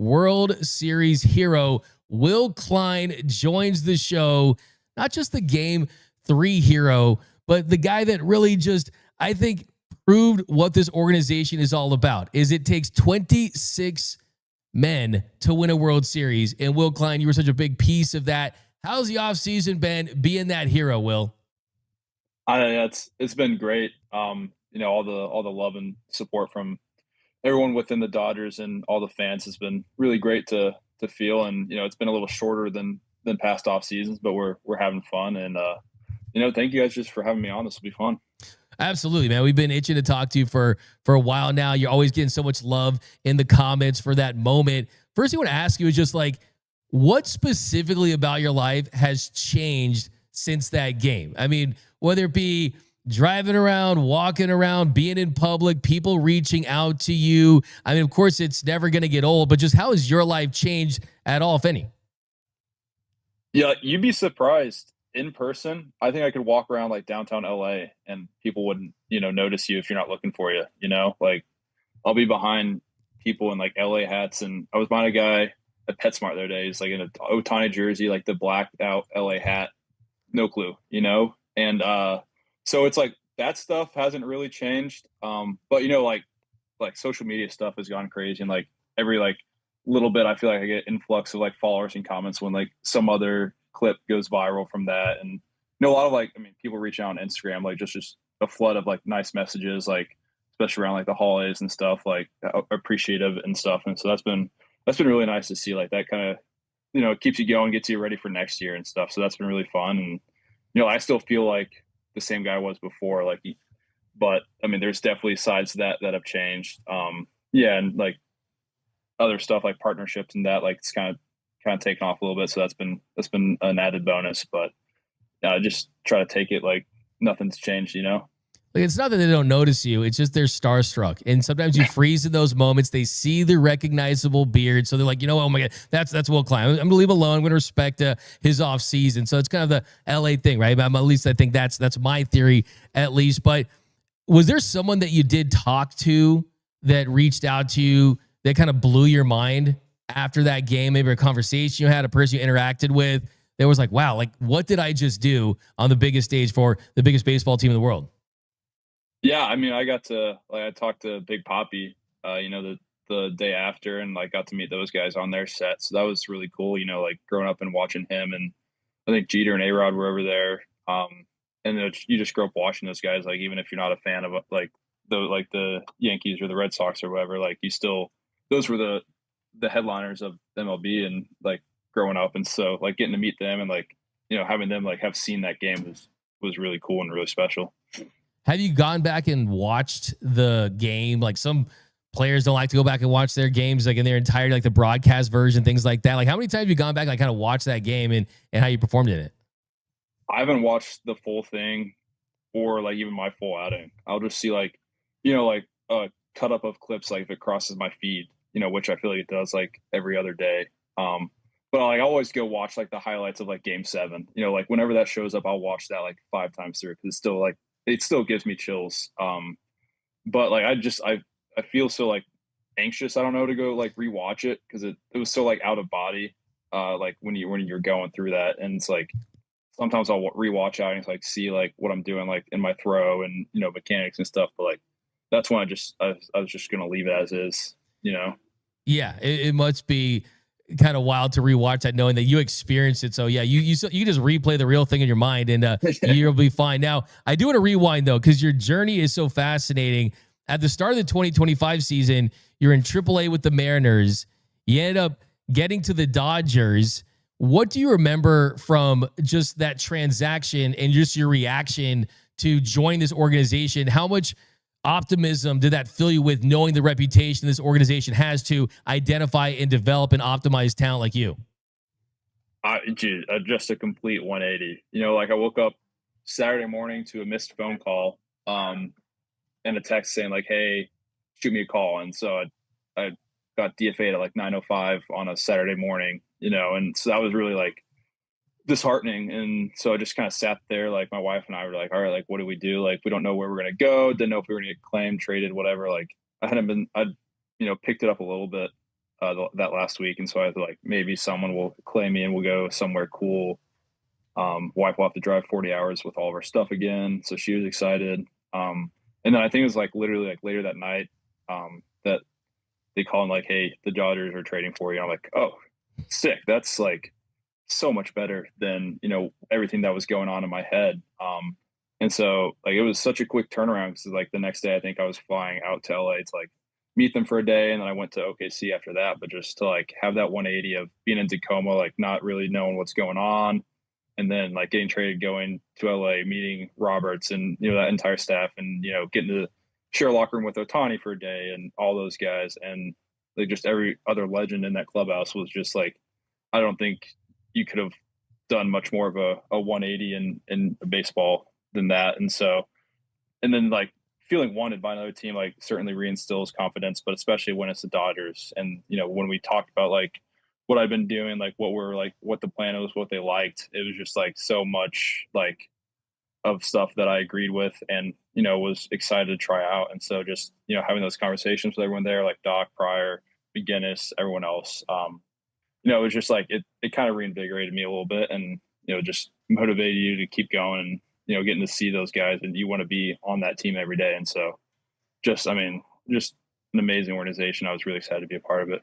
World Series hero Will Klein joins the show. Not just the Game 3 hero, but the guy that really just, I think, proved what this organization is all about. Is it takes 26 men to win a World Series. And Will Klein, you were such a big piece of that. How's the offseason been being that hero, Will? It's been great. All the love and support from everyone within the Dodgers and all the fans has been really great to feel. And it's been a little shorter than past off seasons, but we're having fun. And thank you guys just for having me on. This will be fun. Absolutely, man. We've been itching to talk to you for a while now. You're always getting so much love in the comments for that moment. First thing I want to ask you is just like, what specifically about your life has changed since that game? I mean, whether it be driving around, walking around, being in public, people reaching out to you. I mean, of course, it's never going to get old, but just how has your life changed at all, if any? Yeah, you'd be surprised. In person, I think I could walk around like downtown LA and people wouldn't, notice you if you're not looking for you, like I'll be behind people in like LA hats. And I was behind a guy at PetSmart the other day. He's like in a Otani jersey, like the blacked out LA hat, no clue, And so it's like that stuff hasn't really changed. But like social media stuff has gone crazy. And like every like little bit, I feel like I get influx of like followers and comments when like some other clip goes viral from that. And a lot of people reaching out on Instagram, like just a flood of like nice messages, like especially around like the holidays and stuff, like appreciative and stuff. And so that's been really nice to see. Like that kind of keeps you going, gets you ready for next year and stuff. So that's been really fun. And I still feel like the same guy I was before, but there's definitely sides to that have changed. And like other stuff like partnerships and that, like it's kind of taken off a little bit. So that's been an added bonus, but just try to take it like nothing's changed, Like, it's not that they don't notice you. It's just they're starstruck. And sometimes you freeze in those moments. They see the recognizable beard. So they're like, oh my God, that's Will Klein. I'm going to leave alone. I'm going to respect his off season. So it's kind of the LA thing, right? At least I think that's my theory at least. But was there someone that you did talk to that reached out to you that kind of blew your mind after that game? Maybe a conversation you had, a person you interacted with that was like, wow, like what did I just do on the biggest stage for the biggest baseball team in the world? Yeah, I talked to Big Poppy, the day after, and like got to meet those guys on their set. So that was really cool, like growing up and watching him. And I think Jeter and A-Rod were over there. And you just grow up watching those guys, like even if you're not a fan of like the Yankees or the Red Sox or whatever, like those were the headliners of MLB and like growing up. And so like getting to meet them and like, having them like have seen that game was really cool and really special. Have you gone back and watched the game? Like some players don't like to go back and watch their games like in their entirety, like the broadcast version, things like that. Like how many times have you gone back and like kind of watched that game and how you performed in it? I haven't watched the full thing or like even my full outing. I'll just see like, like a cut up of clips, like if it crosses my feed, which I feel like it does like every other day. But like I always go watch like the highlights of like Game 7. Like whenever that shows up, I'll watch that like 5 times through because it still gives me chills. But like I feel so like anxious. I don't know to go like rewatch it because it was so like out of body. Like when you're going through that, and it's like sometimes I'll rewatch out and like see like what I'm doing like in my throw and mechanics and stuff. But like that's when I was just gonna leave it as is. Yeah, it must be kind of wild to rewatch that knowing that you experienced it. So yeah, you can just replay the real thing in your mind and you'll be fine. Now, I do want to rewind though, because your journey is so fascinating. At the start of the 2025 season, you're in AAA with the Mariners. You end up getting to the Dodgers. What do you remember from just that transaction and just your reaction to join this organization? How much optimism did that fill you with, knowing the reputation this organization has to identify and develop and optimize talent like you? Just a complete 180. Like I woke up Saturday morning to a missed phone call and a text saying like, hey, shoot me a call. And so I got DFA'd at like 9:05 on a Saturday morning, and so that was really like disheartening. And so I just kind of sat there, like my wife and I were like, all right, like what do we do? Like we don't know where we're gonna go, didn't know if we were gonna get claimed, traded, whatever. Like I'd picked it up a little bit that last week. And so I was like, maybe someone will claim me and we'll go somewhere cool. Wife will have to drive 40 hours with all of our stuff again. So she was excited. And then I think it was like literally like later that night that they call and like, hey, the Dodgers are trading for you. I'm like, oh, sick. That's like so much better than, everything that was going on in my head. And so like it was such a quick turnaround because like the next day I think I was flying out to LA to like meet them for a day, and then I went to OKC after that. But just to like have that 180 of being in Tacoma, like not really knowing what's going on, and then like getting traded, going to LA, meeting Roberts and that entire staff, and getting to share a locker room with Otani for a day and all those guys, and like just every other legend in that clubhouse was just like, I don't think you could have done much more of a 180 in baseball than that. And so, and then like feeling wanted by another team, like certainly reinstills confidence, but especially when it's the Dodgers. And, when we talked about like what I've been doing, like what the plan was, what they liked, it was just like so much like of stuff that I agreed with and, was excited to try out. And so just, having those conversations with everyone there, like Doc, Pryor, McGinnis, everyone else, it was just like, it kind of reinvigorated me a little bit and, just motivated you to keep going and, getting to see those guys, and you want to be on that team every day. And so just an amazing organization. I was really excited to be a part of it.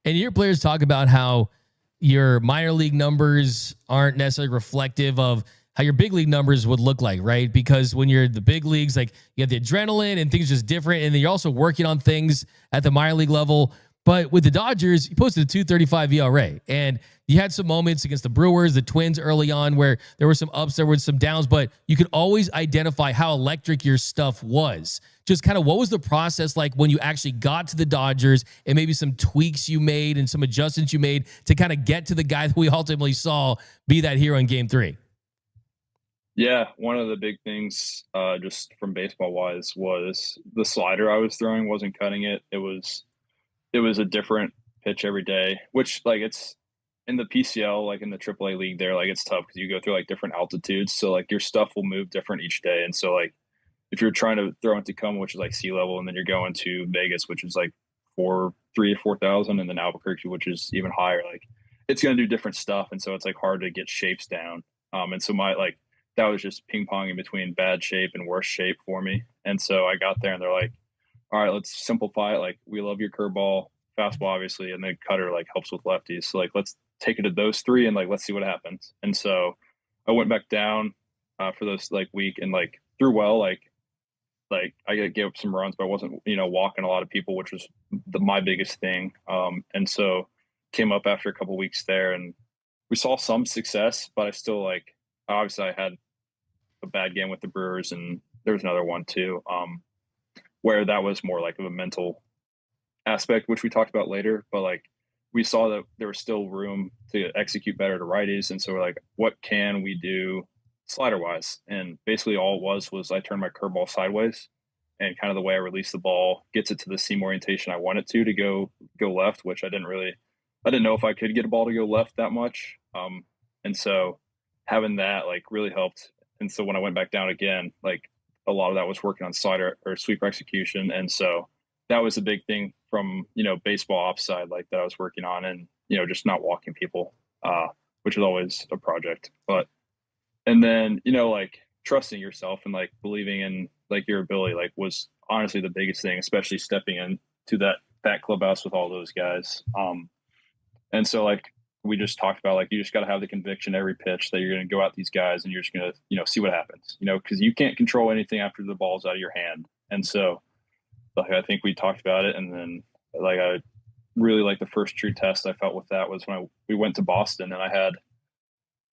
And your players talk about how your minor league numbers aren't necessarily reflective of how your big league numbers would look like, right? Because when you're the big leagues, like you have the adrenaline and things just different. And then you're also working on things at the minor league level. But with the Dodgers, you posted a 2.35 ERA, and you had some moments against the Brewers, the Twins early on where there were some ups, there were some downs, but you could always identify how electric your stuff was. Just kind of what was the process like when you actually got to the Dodgers, and maybe some tweaks you made and some adjustments you made to kind of get to the guy that we ultimately saw be that hero in Game 3? Yeah, one of the big things just from baseball wise was the slider I was throwing wasn't cutting it. It was a different pitch every day, which like it's in the PCL, like in the AAA league there, like it's tough because you go through like different altitudes. So like your stuff will move different each day. And so like if you're trying to throw in Tacoma, which is like sea level, and then you're going to Vegas, which is like 3,000 to 4,000, and then Albuquerque, which is even higher, like it's going to do different stuff. And so it's like hard to get shapes down. And so that was just ping ponging between bad shape and worse shape for me. And so I got there and they're like, all right, let's simplify it. Like, we love your curveball, fastball, obviously, and then cutter like helps with lefties. So like, let's take it to those three and like, let's see what happens. And so I went back down for those like week and like threw well. Like I gave up some runs, but I wasn't, walking a lot of people, which was my biggest thing. And so came up after a couple of weeks there, and we saw some success, but I still like, obviously I had a bad game with the Brewers, and there was another one too. Where that was more like of a mental aspect, which we talked about later, but like we saw that there was still room to execute better to righties. And so we're like, what can we do slider wise? And basically all it was I turned my curveball sideways, and kind of the way I release the ball gets it to the seam orientation I want it to go left, which I didn't know if I could get a ball to go left that much. And so having that like really helped. And so when I went back down again, like a lot of that was working on slider or sweeper execution. And so that was a big thing from, baseball ops side, like that I was working on, and, just not walking people, which is always a project. And then, like trusting yourself and like believing in like your ability, like was honestly the biggest thing, especially stepping into that clubhouse with all those guys. And so like, we just talked about, like, you just got to have the conviction every pitch that you're going to go out these guys and you're just going to, see what happens, because you can't control anything after the ball's out of your hand. And so like, I think we talked about it. And then like, I really like the first true test I felt with that was when we went to Boston, and I had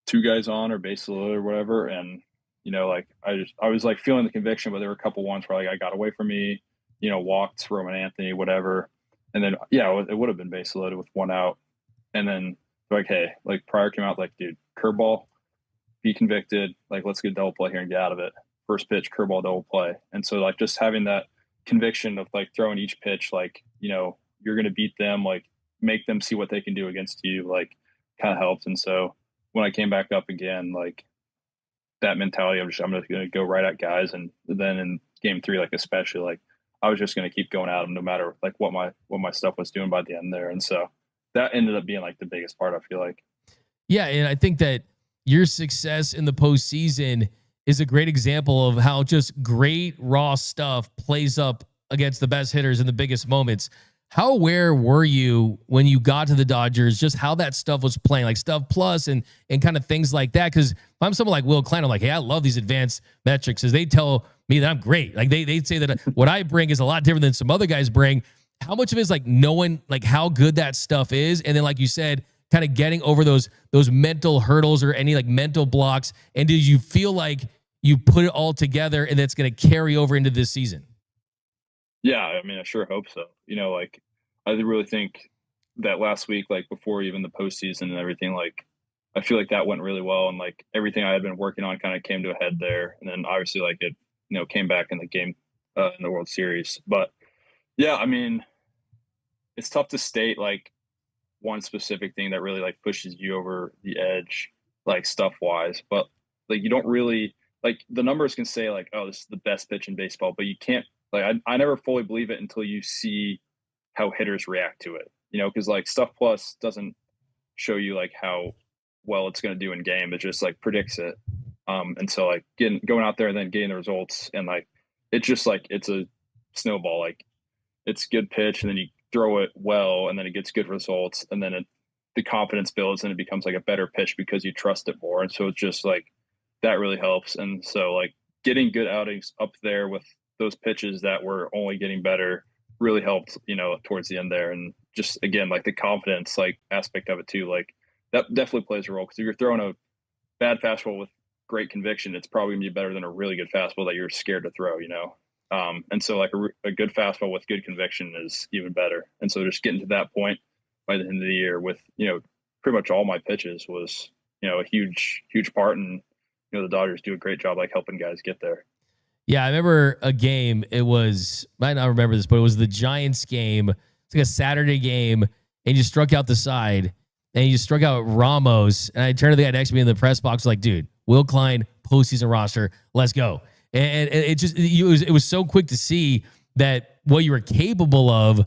two guys on or base loaded or whatever. And, like I was like feeling the conviction, but there were a couple ones where like I got away from me, walked Roman Anthony, whatever. And then, it would have been base loaded with one out. And then like, hey, like Pryor came out like, dude, curveball, be convicted. Like, let's get a double play here and get out of it. First pitch, curveball, double play. And so like just having that conviction of like throwing each pitch, like, you're going to beat them, like make them see what they can do against you, like kind of helped. And so when I came back up again, like that mentality of I'm just going to go right at guys. And then in Game 3, like especially like I was just going to keep going at him no matter like what my stuff was doing by the end there. And so that ended up being like the biggest part, I feel like. Yeah, and I think that your success in the postseason is a great example of how just great raw stuff plays up against the best hitters in the biggest moments. How aware were you when you got to the Dodgers, just how that stuff was playing, like stuff plus and kind of things like that? Because if I'm someone like Will Klein, I'm like, hey, I love these advanced metrics as they tell me that I'm great. Like they'd say that what I bring is a lot different than some other guys bring. How much of it is like knowing like how good that stuff is? And then, like you said, kind of getting over those mental hurdles or any like mental blocks. And did you feel like you put it all together and that's going to carry over into this season? Yeah, I mean, I sure hope so. Like I really think that last week, like before even the postseason and everything, like I feel like that went really well, and like everything I had been working on kind of came to a head there. And then obviously, like it, came back in the game in the World Series. But yeah, I mean, it's tough to state like one specific thing that really like pushes you over the edge, like stuff wise. But like you don't really like the numbers can say like, oh, this is the best pitch in baseball, but you can't like I never fully believe it until you see how hitters react to it. Because like stuff plus doesn't show you like how well it's going to do in game. It just like predicts it. And so like going out there and then getting the results, and like it's just like it's a snowball. Like it's good pitch, and then you throw it well, and then it gets good results, and then the confidence builds, and it becomes like a better pitch because you trust it more. And so it's just like that really helps. And so like getting good outings up there with those pitches that were only getting better really helped, towards the end there. And just again, like the confidence like aspect of it too, like that definitely plays a role, because if you're throwing a bad fastball with great conviction, it's probably gonna be better than a really good fastball that you're scared to throw. And so like a good fastball with good conviction is even better. And so just getting to that point by the end of the year with, pretty much all my pitches was, a huge part. And, the Dodgers do a great job, like helping guys get there. Yeah, I remember a game. It was, I might not remember this, but it was the Giants game. It's like a Saturday game, and you struck out the side, and you struck out Ramos. And I turned to the guy next to me in the press box, like, dude, Will Klein, postseason roster, let's go. And it was so quick to see that what you were capable of.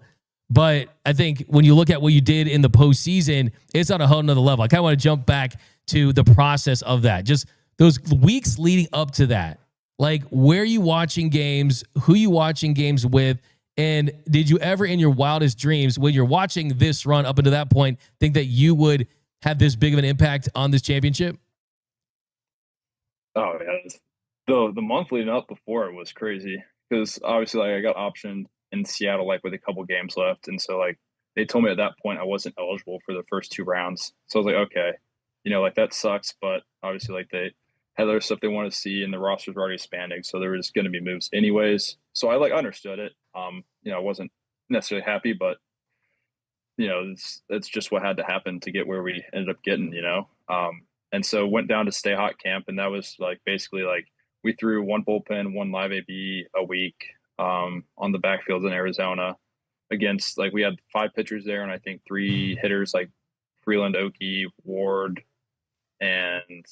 But I think when you look at what you did in the postseason, it's on a whole nother level. I kind of want to jump back to the process of that. Just those weeks leading up to that. Like, where are you watching games? Who you watching games with? And did you ever in your wildest dreams, when you're watching this run up until that point, think that you would have this big of an impact on this championship? Oh, yeah. The month leading up before it was crazy, because obviously like I got optioned in Seattle like with a couple games left, and so like they told me at that point I wasn't eligible for the first two rounds. So I was like, okay, like that sucks, but obviously like they had other stuff they wanted to see, and the rosters were already expanding, so there was going to be moves anyways. So I like understood it. I wasn't necessarily happy, but it's just what had to happen to get where we ended up getting. And so went down to Stay Hot camp, and that was like basically like we threw one bullpen, one live AB a week on the backfields in Arizona against like we had 5 pitchers there, and I think 3 hitters like Freeland, Oki, Ward, and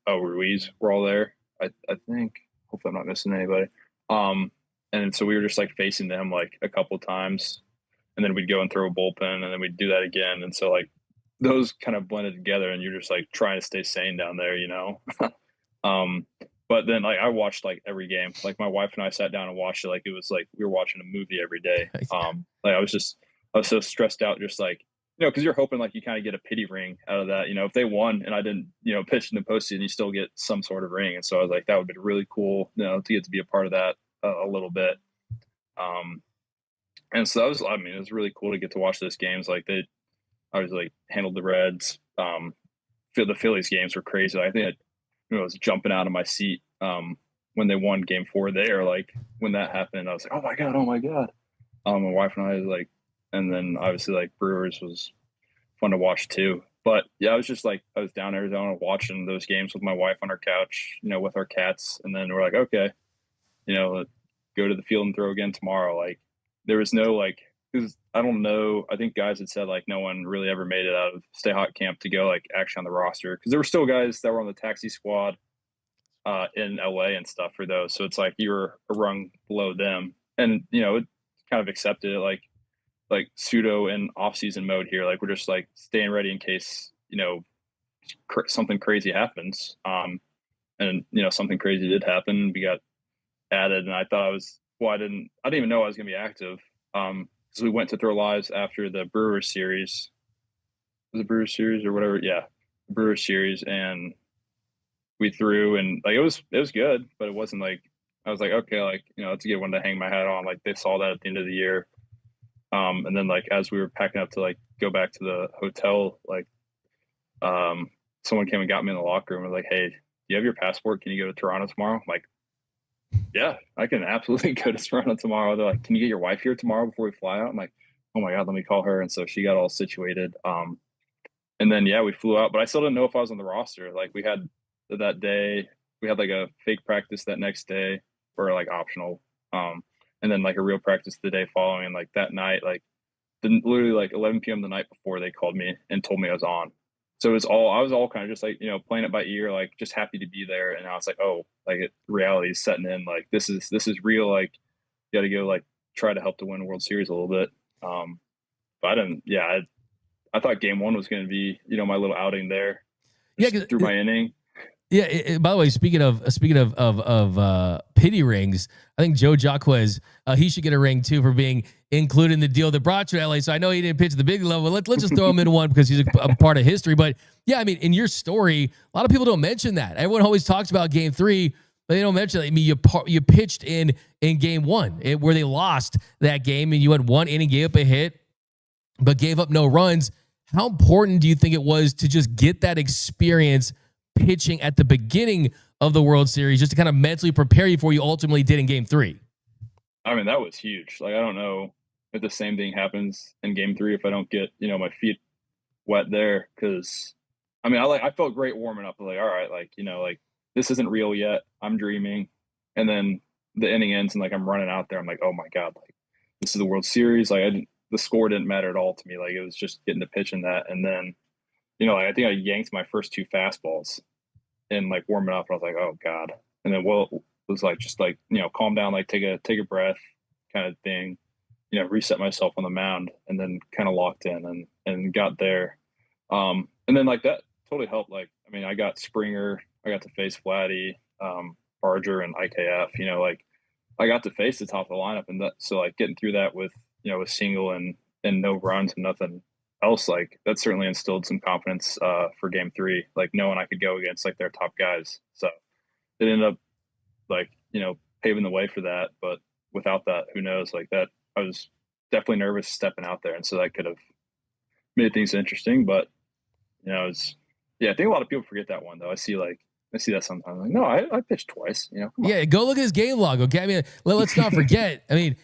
Ruiz were all there. I think. Hopefully I'm not missing anybody. And so we were just like facing them like a couple times, and then we'd go and throw a bullpen, and then we'd do that again. And so like those kind of blended together, and you're just like trying to stay sane down there. But then like I watched like every game. Like my wife and I sat down and watched it like it was like we were watching a movie every day. Like I was so stressed out, just like because you're hoping like you kind of get a pity ring out of that. If they won and I didn't pitch in the postseason, you still get some sort of ring. And so I was like, that would be really cool, to get to be a part of that a little bit. And so that was, I mean, it was really cool to get to watch those games. Like I was like handled the Reds. The Phillies games were crazy. I think I was jumping out of my seat when they won Game 4 there. Like when that happened, I was like, oh my god. My wife and I was like, and then obviously like Brewers was fun to watch too. But yeah, I was just like I was down in Arizona watching those games with my wife on our couch, with our cats, and then we're like, okay, go to the field and throw again tomorrow. Like there was no like, because I don't know, I think guys had said like no one really ever made it out of Stay Hot camp to go like actually on the roster, because there were still guys that were on the taxi squad in LA and stuff for those. So it's like you were a rung below them. and it kind of accepted it, like pseudo in off season mode here. Like we're just like staying ready in case something crazy happens. And something crazy did happen. We got added, and I thought I didn't even know I was gonna be active. Because we went to throw lives after the Brewers series. Was it Brewers series or whatever? Yeah, Brewers series, and we threw, and like it was good, but it wasn't like I was like, okay, like it's a good one to hang my hat on. Like they saw that at the end of the year. And then like as we were packing up to like go back to the hotel, like someone came and got me in the locker room and was like, hey, do you have your passport? Can you go to Toronto tomorrow? I'm like, yeah, I can absolutely go to Toronto tomorrow. They're like, can you get your wife here tomorrow before we fly out? I'm like, oh my God, let me call her. And so she got all situated. And then, yeah, we flew out, but I still didn't know if I was on the roster. Like we had that day, we had like a fake practice that next day for like optional. And then like a real practice the day following. And like that night, like literally like 11 p.m. the night before, they called me and told me I was on. So I was all kind of just like, playing it by ear, like just happy to be there. And I was like, oh, like reality is setting in. Like this is real. Like you got to go like try to help to win a World Series a little bit. But I didn't. Yeah, I thought Game 1 was going to be my little outing there. Yeah, through my inning. Yeah. By the way, speaking of pity rings, I think Joe Jaquez, he should get a ring too for being included in the deal that brought you to LA. So I know he didn't pitch at the big level. Let's just throw him in one because he's a part of history. But yeah, I mean, in your story, a lot of people don't mention that. Everyone always talks about Game 3, but they don't mention that. I mean, you pitched in Game 1 where they lost that game, and you had one inning, gave up a hit, but gave up no runs. How important do you think it was to just get that experience pitching at the beginning of the World Series, just to kind of mentally prepare you for what you ultimately did in Game 3? I mean, that was huge. Like, I don't know if the same thing happens in Game 3 if I don't get, my feet wet there. Cause I mean, I felt great warming up. Like, all right, like, like this isn't real yet. I'm dreaming. And then the inning ends and like, I'm running out there. I'm like, oh my God, like this is the World Series. Like the score didn't matter at all to me. Like it was just getting to pitch in that. And then, like, I think I yanked my first 2 fastballs and like warming up. I was like, oh God. And then it was like, just like, calm down, like take a breath kind of thing, reset myself on the mound, and then kind of locked in and got there. And then like that totally helped. Like, I mean, I got Springer, I got to face Vladdy, Barger and IKF, like I got to face the top of the lineup. And that, so like getting through that with, a single and no runs and nothing else, like that certainly instilled some confidence for Game 3, like knowing I could go against like their top guys. So it ended up like paving the way for that. But without that, who knows? Like that, I was definitely nervous stepping out there, and so that could have made things interesting. But I think a lot of people forget that one though. I see that sometimes. Like, no, I pitched twice. Yeah, go look at his game log. Okay, I mean, let's not forget. I mean,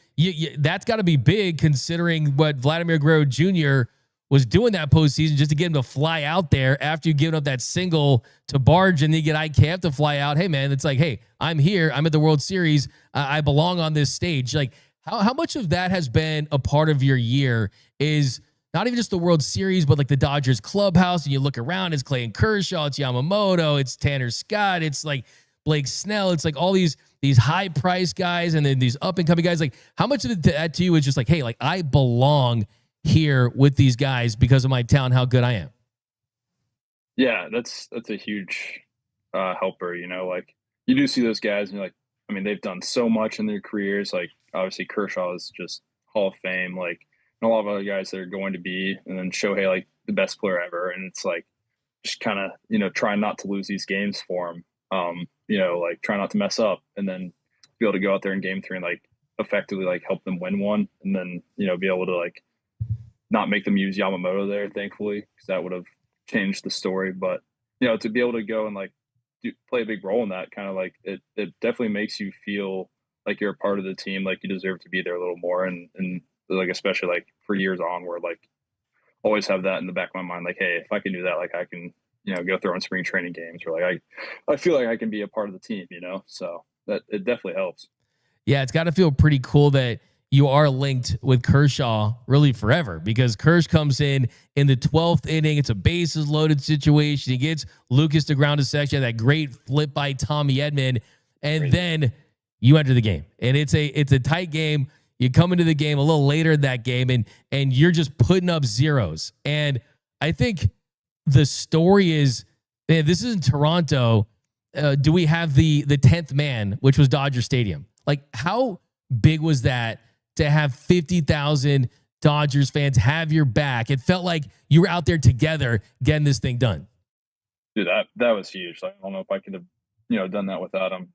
that's got to be big considering what Vladimir Guerrero Jr. was doing that postseason, just to get him to fly out there after you giving up that single to Barge, and then you get IKF to fly out. Hey man, it's like, hey, I'm here. I'm at the World Series. I belong on this stage. Like how much of that has been a part of your year is not even just the World Series, but like the Dodgers clubhouse, and you look around, it's Clayton Kershaw, it's Yamamoto, it's Tanner Scott, it's like Blake Snell, it's like all these high price guys, and then these up and coming guys. Like how much of that to you is just like, hey, like I belong here with these guys because of my talent, how good I am? Yeah, that's a huge helper. Like you do see those guys, and you're like, I mean, they've done so much in their careers. Like obviously Kershaw is just Hall of Fame. Like and a lot of other guys that are going to be, and then Shohei, like the best player ever. And it's like just kind of trying not to lose these games for him. Like try not to mess up, and then be able to go out there in Game 3 and like effectively like help them win one, and then be able to like not make them use Yamamoto there, thankfully, because that would have changed the story. But to be able to go and like play a big role in that, kind of like it definitely makes you feel like you're a part of the team, like you deserve to be there a little more, and like especially like for years on, where like always have that in the back of my mind, like, hey, if I can do that, like I can go throw in spring training games, or like I feel like I can be a part of the team, so that it definitely helps. Yeah, it's got to feel pretty cool that you are linked with Kershaw really forever, because Kersh comes in the 12th inning. It's a bases loaded situation. He gets Lucas to ground to section, that great flip by Tommy Edman. And then you enter the game, and it's a tight game. You come into the game a little later in that game, and you're just putting up zeros. And I think the story is, man, this is in Toronto. Do we have the 10th man, which was Dodger Stadium? Like, how big was that to have 50,000 Dodgers fans have your back? It felt like you were out there together getting this thing done. Dude, that was huge. I don't know if I could have, done that without him.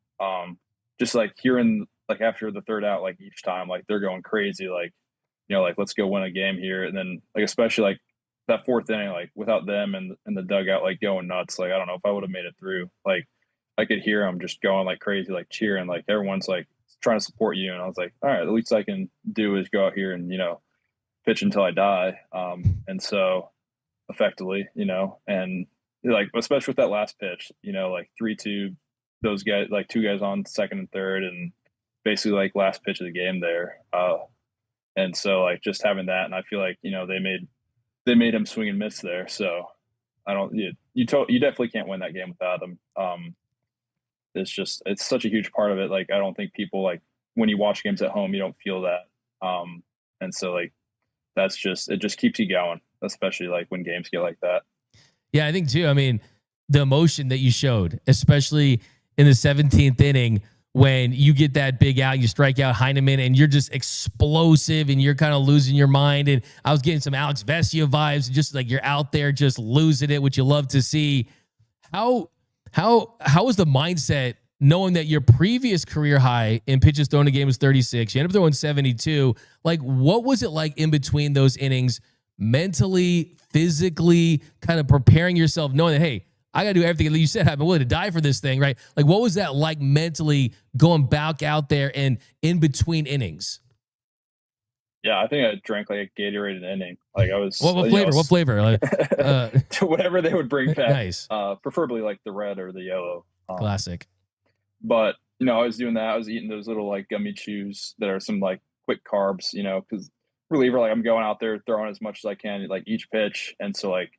Just like hearing, like, after the third out, like, each time, like, they're going crazy, like, like, let's go win a game here. And then, like, especially like that fourth inning, like, without them and the dugout, like, going nuts. Like, I don't know if I would have made it through. Like, I could hear them just going like crazy, like cheering, like everyone's like trying to support you. And I was like, all right, the least I can do is go out here and, pitch until I die. And so effectively, and like, especially with that last pitch, like 3-2, those guys, like two guys on second and third, and basically like last pitch of the game there. And so like just having that, and I feel like, they made him swing and miss there. So you definitely can't win that game without him. It's such a huge part of it. Like, I don't think people, like, when you watch games at home, you don't feel that. And so like, it just keeps you going, especially like when games get like that. Yeah, I think too. I mean, the emotion that you showed, especially in the 17th inning, when you get that big out, you strike out Heineman, and you're just explosive, and you're kind of losing your mind. And I was getting some Alex Vesia vibes, just like you're out there just losing it, which you love to see. How was the mindset knowing that your previous career high in pitches thrown a game was 36? You ended up throwing 72. Like, what was it like in between those innings, mentally, physically, kind of preparing yourself, knowing that, hey, I got to do everything that you said. I'm willing to die for this thing, right? Like, what was that like mentally going back out there and in between innings? Yeah, I think I drank like a Gatorade an inning. Like, I was. What flavor? What flavor? Whatever they would bring back. Nice. Preferably like the red or the yellow. Classic. But I was doing that. I was eating those little like gummy chews that are some like quick carbs. Because reliever, like, I'm going out there throwing as much as I can, like each pitch. And so like,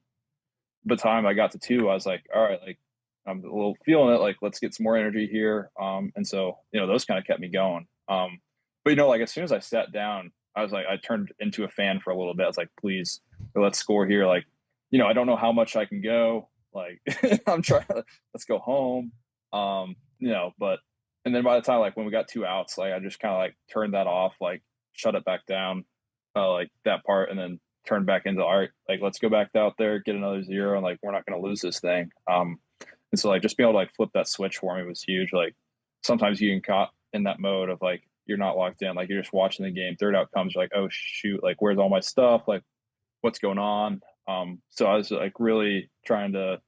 by the time I got to 2, I was like, all right, like, I'm a little feeling it. Like, let's get some more energy here. And so those kind of kept me going. But like, as soon as I sat down, I was like, I turned into a fan for a little bit. I was like, please, let's score here. Like, I don't know how much I can go. Like, I'm trying to, let's go home. But, and then by the time, like, when we got 2 outs, like, I just kind of like turned that off, like shut it back down, like that part, and then turned back into, all right, like, let's go back out there, get another 0. And like, we're not going to lose this thing. And so like, just being able to like flip that switch for me was huge. Like, sometimes you get caught in that mode of like, you're not locked in, like, you're just watching the game. Third out comes, you're like, oh shoot, like, where's all my stuff? Like, what's going on? So I was like really trying to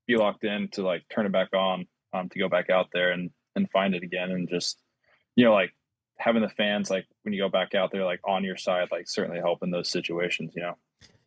be locked in to like turn it back on, to go back out there and find it again. And just, like, having the fans, like, when you go back out there, like, on your side, like, certainly help in those situations,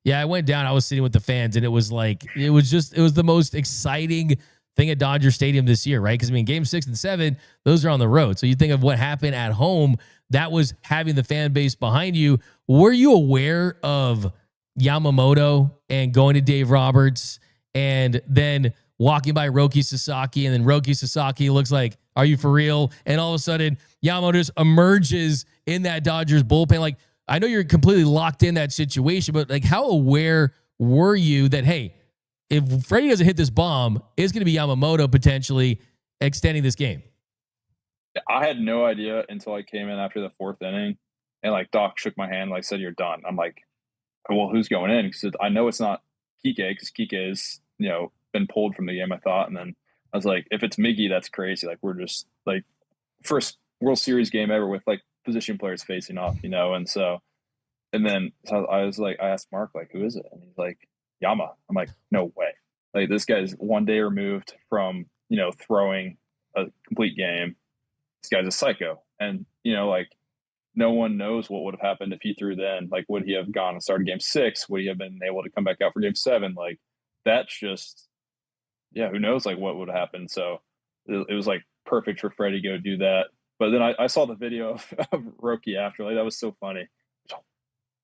Yeah, I went down, I was sitting with the fans, and it was the most exciting thing at Dodger Stadium this year, right? Because, I mean, game 6 and 7, those are on the road. So you think of what happened at home, that was having the fan base behind you. Were you aware of Yamamoto and going to Dave Roberts and then walking by Roki Sasaki, and then Roki Sasaki looks like, are you for real? And all of a sudden, Yamamoto just emerges in that Dodgers bullpen. Like, I know you're completely locked in that situation, but like, how aware were you that, hey, if Freddie doesn't hit this bomb, it's going to be Yamamoto potentially extending this game? I had no idea until I came in after the 4th inning, and like Doc shook my hand, like, said, you're done. I'm like, well, who's going in? Because I know it's not Kike, because Kike is, been pulled from the game, I thought. And then I was like, if it's Miggy, that's crazy. Like, we're just like first World Series game ever with like position players facing off, and so, and then so I was like, I asked Mark, like, who is it? And he's like, Yama. I'm like, no way. Like, this guy's one day removed from, throwing a complete game. This guy's a psycho. And, like, no one knows what would have happened if he threw then. Like, would he have gone and started game 6? Would he have been able to come back out for game 7? Like, that's just, yeah, who knows, like, what would happen. So it was like perfect for Freddie to go do that. But then I saw the video of Roki after. Like, that was so funny.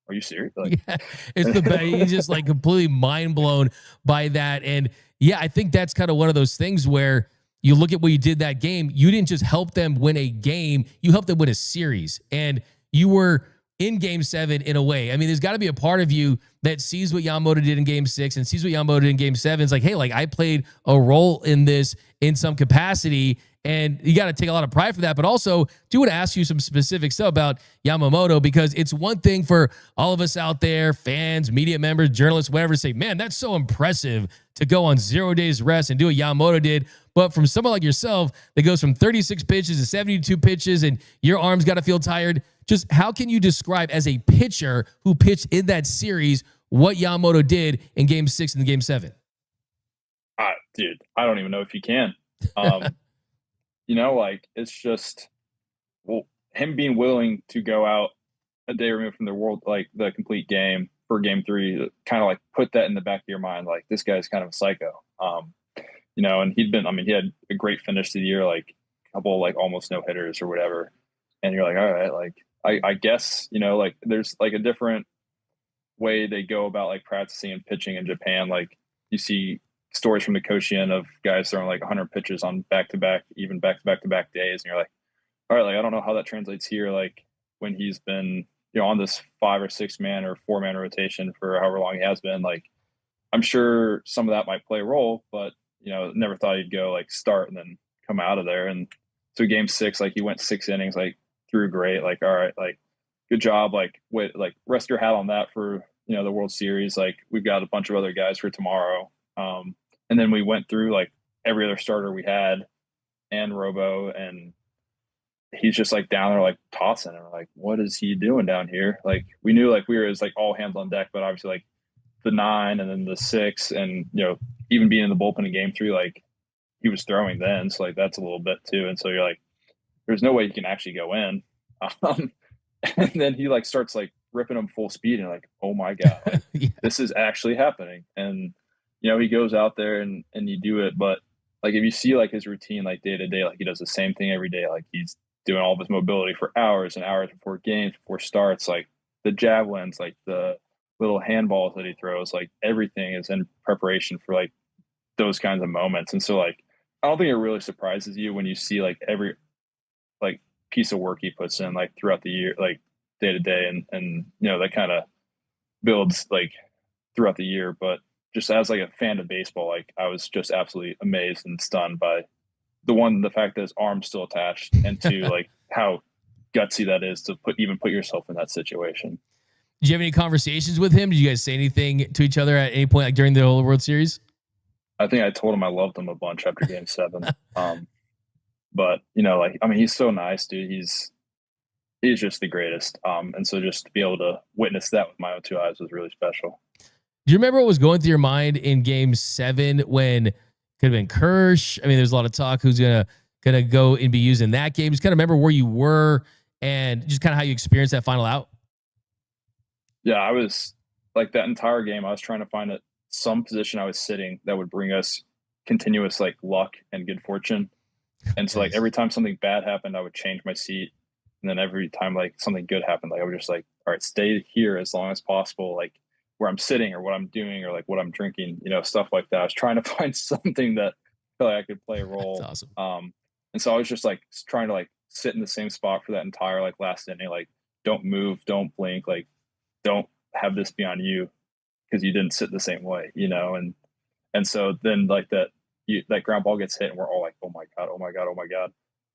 Are you serious? Like, yeah, it's the best. He's just like completely mind blown by that. And yeah, I think that's kind of one of those things where you look at what you did that game, you didn't just help them win a game, you helped them win a series. And you were in game 7 in a way. I mean, there's got to be a part of you that sees what Yamamoto did in game 6 and sees what Yamamoto did in game 7. It's like, hey, like I played a role in this in some capacity. And you got to take a lot of pride for that. But also, do want to ask you some specific stuff about Yamamoto, because it's one thing for all of us out there, fans, media members, journalists, whatever, to say, man, that's so impressive to go on 0 days rest and do what Yamamoto did. But from someone like yourself that goes from 36 pitches to 72 pitches and your arms got to feel tired, just how can you describe as a pitcher who pitched in that series what Yamamoto did in game 6 and game 7? Dude, I don't even know if you can. You know, like, it's just, well, him being willing to go out a day removed from the world, like the complete game for game 3, kind of like put that in the back of your mind, like, this guy's kind of a psycho. You know, and he had a great finish to the year, like a couple like almost no hitters or whatever. And you're like, all right, like I guess, you know, like there's like a different way they go about like practicing and pitching in Japan. Like you see stories from the Koshien of guys throwing like 100 pitches on back-to-back, even back-to-back days. And you're like, all right, like I don't know how that translates here. Like when he's been, you know, on this 5 or 6 man or 4 man rotation for however long he has been, like I'm sure some of that might play a role, but you know, never thought he'd go like start and then come out of there. And so game 6, like he went 6 innings, like threw great. Like, all right, like good job. Like wait, like rest your hat on that for, you know, the World Series. Like we've got a bunch of other guys for tomorrow. And then we went through like every other starter we had and Robo, and he's just like down there, like tossing. And we're like, what is he doing down here? Like we knew like we were as like all hands on deck, but obviously like the 9 and then the 6 and, you know, even being in the bullpen in game 3, like he was throwing then. So like, that's a little bit too. And so you're like, there's no way he can actually go in. And then he like starts like ripping him full speed and like, oh my God, like, Yeah. this is actually happening. And, you know, he goes out there and you do it. But like, if you see like his routine, like day to day, like he does the same thing every day. Like he's doing all of his mobility for hours and hours before games, before starts, like the javelins, like the little handballs that he throws, like everything is in preparation for like those kinds of moments. And so like, I don't think it really surprises you when you see like every like piece of work he puts in like throughout the year, like day to day. And, you know, that kind of builds like throughout the year. But just as like a fan of baseball, like I was just absolutely amazed and stunned by the fact that his arm's still attached, and to like how gutsy that is to put yourself in that situation. Did you have any conversations with him? Did you guys say anything to each other at any point, like during the whole World Series? I think I told him I loved him a bunch after game 7. But you know, like, I mean, he's so nice, dude. He's just the greatest. And so just to be able to witness that with my own 2 eyes was really special. Do you remember what was going through your mind in game 7 when it could have been Kersh? I mean, there's a lot of talk who's gonna go and be used in that game. Just kind of remember where you were and just kind of how you experienced that final out. Yeah, I was like that entire game, I was trying to find some position I was sitting that would bring us continuous like luck and good fortune. And so like every time something bad happened, I would change my seat. And then every time like something good happened, like I would just like, all right, stay here as long as possible, like where I'm sitting or what I'm doing or like what I'm drinking, you know, stuff like that. I was trying to find something that I feel like I could play a role. That's awesome. And so I was just like trying to like sit in the same spot for that entire like last inning, like don't move, don't blink, like don't have this be on you because you didn't sit the same way, you know? And so then like that ground ball gets hit and we're all like, oh my God, oh my God, oh my God.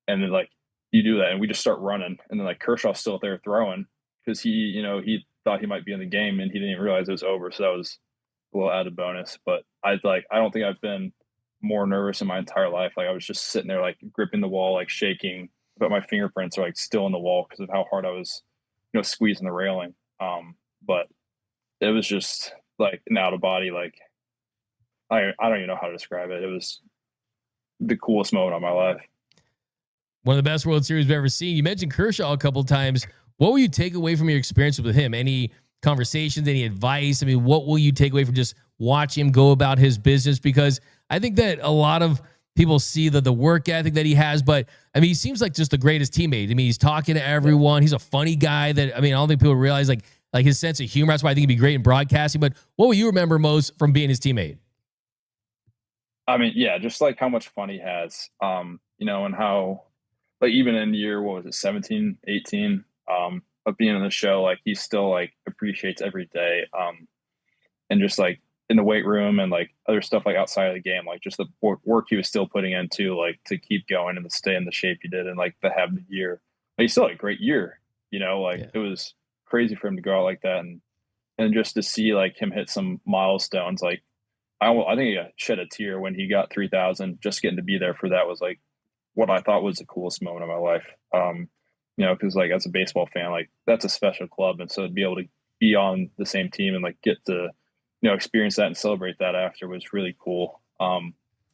And then like you do that and we just start running. And then like Kershaw's still there throwing because he thought he might be in the game and he didn't even realize it was over. So that was a little added bonus. But I don't think I've been more nervous in my entire life. Like I was just sitting there like gripping the wall, like shaking, but my fingerprints are like still in the wall because of how hard I was, you know, squeezing the railing. But it was just like an out of body, like I don't even know how to describe it. It was the coolest moment of my life. One of the best World Series we've ever seen. You mentioned Kershaw a couple of times. What will you take away from your experience with him? Any conversations, any advice? I mean, what will you take away from just watching him go about his business? Because I think that a lot of people see the work ethic that he has, but I mean, he seems like just the greatest teammate. I mean, he's talking to everyone. He's a funny guy that, I mean, I don't think people realize like his sense of humor. That's why I think he'd be great in broadcasting. But what will you remember most from being his teammate? I mean, yeah, just like how much fun he has, and how like even in year, what was it, 17, 18, of being on the show, like he still like appreciates every day. And just like in the weight room and like other stuff like outside of the game, like just the work he was still putting into like to keep going and to stay in the shape he did and like to have the year. Like, he still had a great year, like Yeah. it was crazy for him to go out like that and just to see like him hit some milestones. Like I think he shed a tear when he got 3,000. Just getting to be there for that was like what I thought was the coolest moment of my life. Because like as a baseball fan, like that's a special club, and so to be able to be on the same team and like get to experience that and celebrate that after was really cool. But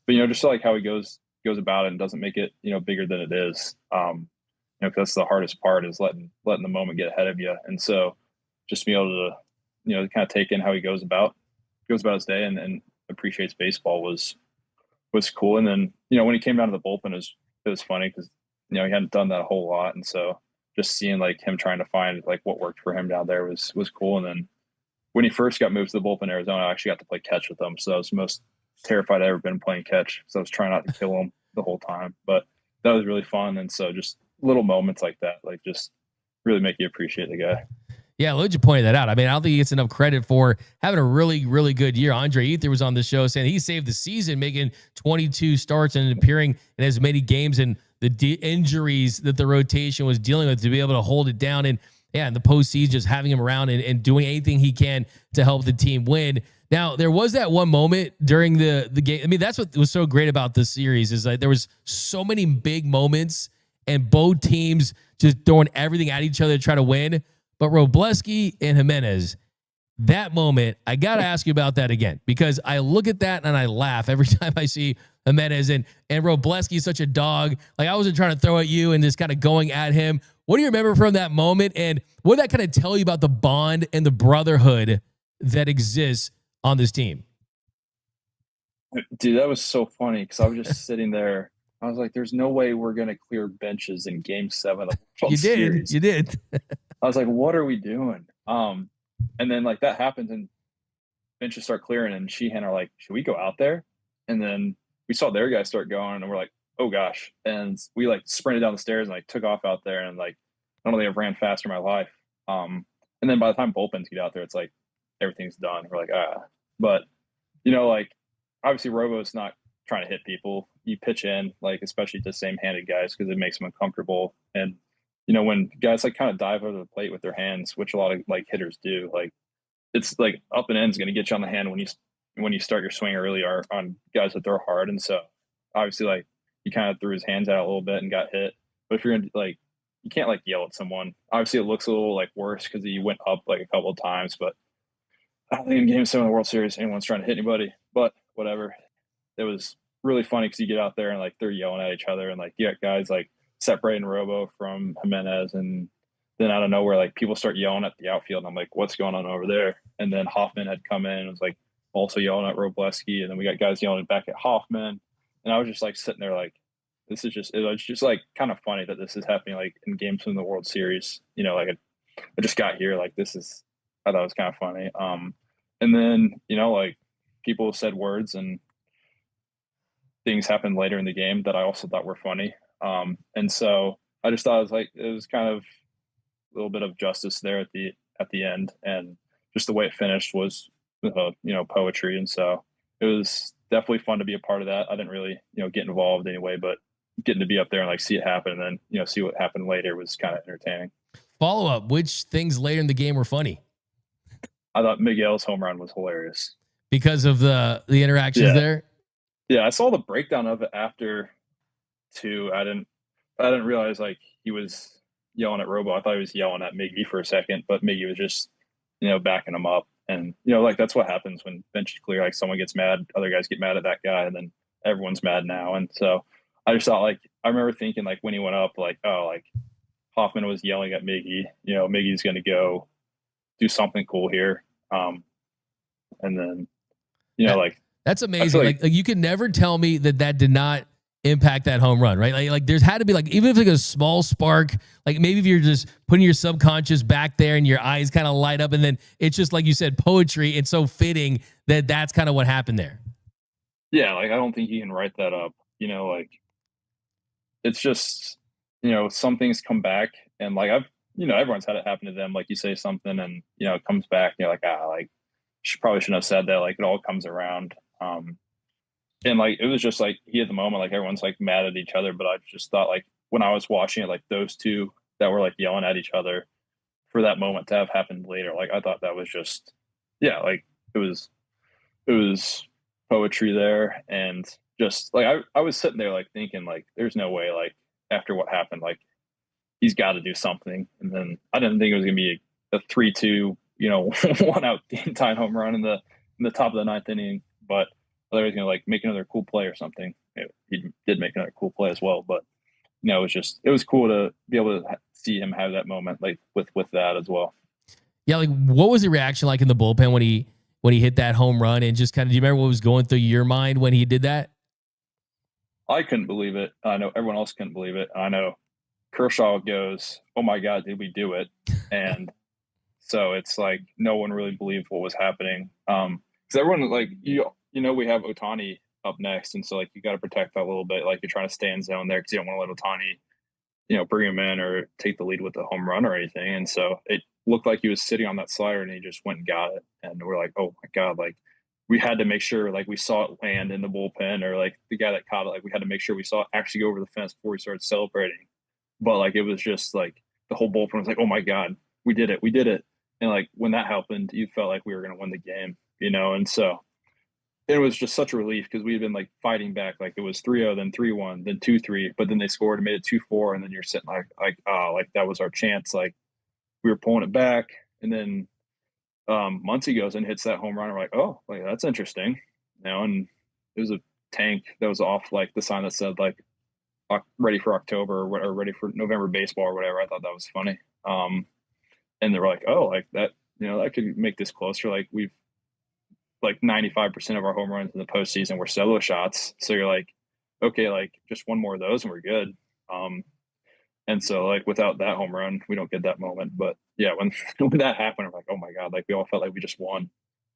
just like how he goes about it and doesn't make it bigger than it is. 'Cause that's the hardest part is letting the moment get ahead of you, and so just be able to kind of take in how he goes about his day and appreciates baseball was cool. And then when he came down to the bullpen, it was funny because he hadn't done that a whole lot, and so just seeing like him trying to find like what worked for him down there was cool. And then when he first got moved to the bullpen in Arizona, I actually got to play catch with him. So I was the most terrified I'd ever been playing catch. So I was trying not to kill him the whole time. But that was really fun. And so just little moments like that, like just really make you appreciate the guy. Yeah, Luigi pointed that out. I mean, I don't think he gets enough credit for having a really, really good year. Andre Ether was on the show saying he saved the season, making 22 starts and appearing in as many games and the injuries that the rotation was dealing with to be able to hold it down. And yeah, in the postseason, just having him around and doing anything he can to help the team win. Now, there was that one moment during the game. I mean, that's what was so great about this series is like there was so many big moments and both teams just throwing everything at each other to try to win. But Robleski and Jimenez, that moment, I got to ask you about that again because I look at that and I laugh every time I see Jimenez and Robleski is such a dog. Like I wasn't trying to throw at you and just kind of going at him. What do you remember from that moment? And what did that kind of tell you about the bond and the brotherhood that exists on this team? Dude, that was so funny because I was just sitting there. I was like, there's no way we're going to clear benches in game 7 of the World You did. Series. You did. I was like, what are we doing? And then like that happens and benches start clearing and Sheehan are like, should we go out there? And then we saw their guys start going and we're like, oh gosh. And we like sprinted down the stairs and like took off out there and like, I don't know, I've ran faster in my life. And then by the time bullpens get out there, it's like everything's done. We're like, but like obviously Robo's not trying to hit people. You pitch in, like especially to same-handed guys because it makes them uncomfortable. And when guys like kind of dive over the plate with their hands, which a lot of like hitters do, like it's like up and in's going to get you on the hand when you start your swing early or on guys that throw hard. And so obviously like he kind of threw his hands out a little bit and got hit. But if you're going to like, you can't like yell at someone. Obviously it looks a little like worse because he went up like a couple of times, but I don't think in game 7 of the World Series anyone's trying to hit anybody, but whatever. It was really funny because you get out there and like they're yelling at each other and like you got guys like separating Robo from Jimenez, and then out of nowhere like people start yelling at the outfield and I'm like, what's going on over there? And then Hoffman had come in and was like also yelling at Robleski, and then we got guys yelling back at Hoffman, and I was just like sitting there like this is just, it was just like kind of funny that this is happening like in games in the World Series. Like I just got here, like this is, I thought it was kind of funny. And then like people said words and things happened later in the game that I also thought were funny. And so I just thought it was kind of a little bit of justice there at the end, and just the way it finished was, poetry. And so it was definitely fun to be a part of that. I didn't really, get involved anyway, but getting to be up there and like see it happen and then, see what happened later was kind of entertaining. Follow up, which things later in the game were funny? I thought Miguel's home run was hilarious Because of the interactions there? Yeah, I saw the breakdown of it after too. I didn't realize like he was yelling at Robo. I thought he was yelling at Miggy for a second, but Miggy was just, backing him up. And like that's what happens when bench is clear. Like someone gets mad, other guys get mad at that guy, and then everyone's mad now. And so I just thought like I remember thinking like when he went up, like, oh, like Hoffman was yelling at Miggy, Miggy's gonna go do something cool here. And then like that's amazing. Like you can never tell me that did not impact that home run, right? Like there's had to be like, even if like a small spark, like maybe if you're just putting your subconscious back there and your eyes kind of light up, and then it's just like you said, poetry. It's so fitting that that's kind of what happened there. Yeah, like I don't think he can write that up. Like it's just some things come back, and like everyone's had it happen to them. Like you say something, and it comes back. And you're like, like probably shouldn't have said that. Like it all comes around. And like it was just like he at the moment, like everyone's like mad at each other. But I just thought like when I was watching it, like those two that were like yelling at each other for that moment to have happened later, like I thought that was just like it was it was poetry there. And just like I was sitting there like thinking like there's no way like after what happened, like he's got to do something. And then I didn't think it was gonna be a 3-2, 1 out game time home run in the top of the ninth inning. But I thought he was gonna like make another cool play or something. He did make another cool play as well. But it was cool to be able to see him have that moment like with that as well. Yeah, like what was the reaction like in the bullpen when he hit that home run, and just kind of, do you remember what was going through your mind when he did that? I couldn't believe it. I know everyone else couldn't believe it. I know Kershaw goes, "Oh my God, did we do it?" And so it's like no one really believed what was happening. Because everyone like we have Otani up next, and so like you got to protect that a little bit. Like you're trying to stay in zone there because you don't want to let Otani, bring him in or take the lead with the home run or anything. And so it looked like he was sitting on that slider, and he just went and got it. And we're like, "Oh my God!" Like we had to make sure like we saw it land in the bullpen, or like the guy that caught it. Like we had to make sure we saw it actually go over the fence before we started celebrating. But like it was just like the whole bullpen was like, "Oh my God, we did it, we did it." And like when that happened, you felt like we were going to win the game, And so it was just such a relief because we had been like fighting back. Like it was 3-0, then 3-1, then 2-3, but then they scored and made it 2-4, and then you're sitting like oh, like that was our chance. Like we were pulling it back, and then Muncy goes and hits that home run. And we're like, oh, like that's interesting, And it was a tank that was off like the sign that said like ready for October or ready for November baseball or whatever. I thought that was funny. And they were like, oh, like that, that could make this closer. Like we've like 95% of our home runs in the postseason were solo shots. So you're like, okay, like just one more of those and we're good. And so like without that home run, we don't get that moment. But yeah, when when that happened, I'm like, oh my God, like we all felt like we just won.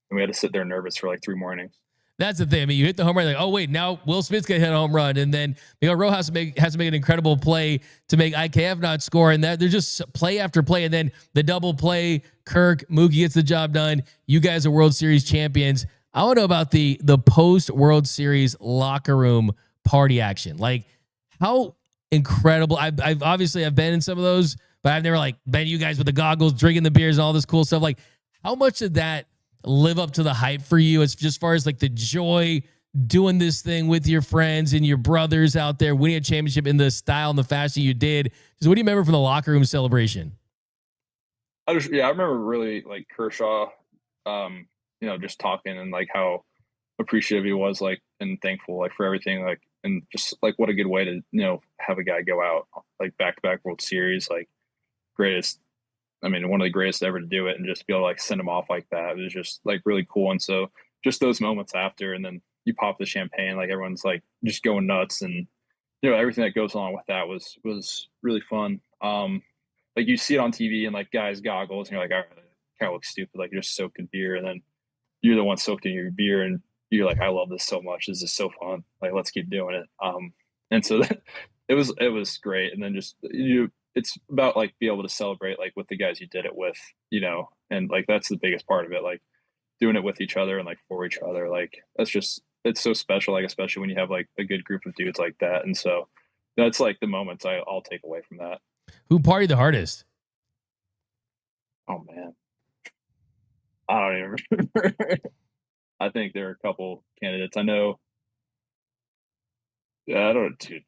And we had to sit there nervous for like 3 more innings. That's the thing. I mean, you hit the home run, like, oh wait, now Will Smith's gonna hit a home run, and then Miguel Rojas has to make an incredible play to make IKF not score, and that there's just play after play, and then the double play, Kirk Mookie gets the job done. You guys are World Series champions. I want to know about the post World Series locker room party action. Like how incredible! I've obviously I've been in some of those, but I've never like been you guys with the goggles, drinking the beers, and all this cool stuff. Like how much did that live up to the hype for you as just far as like the joy doing this thing with your friends and your brothers out there, winning a championship in the style and the fashion you did? Just what do you remember from the locker room celebration? I remember really like Kershaw, just talking and like how appreciative he was, like, and thankful like for everything, like, and just like what a good way to have a guy go out like back to back World Series, like greatest. I mean, one of the greatest ever to do it, and just be able to like send him off like that. It was just like really cool. And so just those moments after, and then you pop the champagne, like everyone's like just going nuts, and everything that goes along with that was really fun. Like you see it on TV and like guys goggles, and you're like, all right, kind of looks stupid, like you're just soaked in beer, and then you're the one soaked in your beer, and you're like, I love this so much. This is so fun. Like let's keep doing it. And so it was great. And then just it's about like be able to celebrate like with the guys you did it with, and like that's the biggest part of it, like doing it with each other and like for each other. Like that's just it's so special, like especially when you have like a good group of dudes like that. And so that's like the moments I'll take away from that. Who partied the hardest? Oh man, I don't even remember. I think there are a couple candidates. I know. Yeah, I don't. Dude,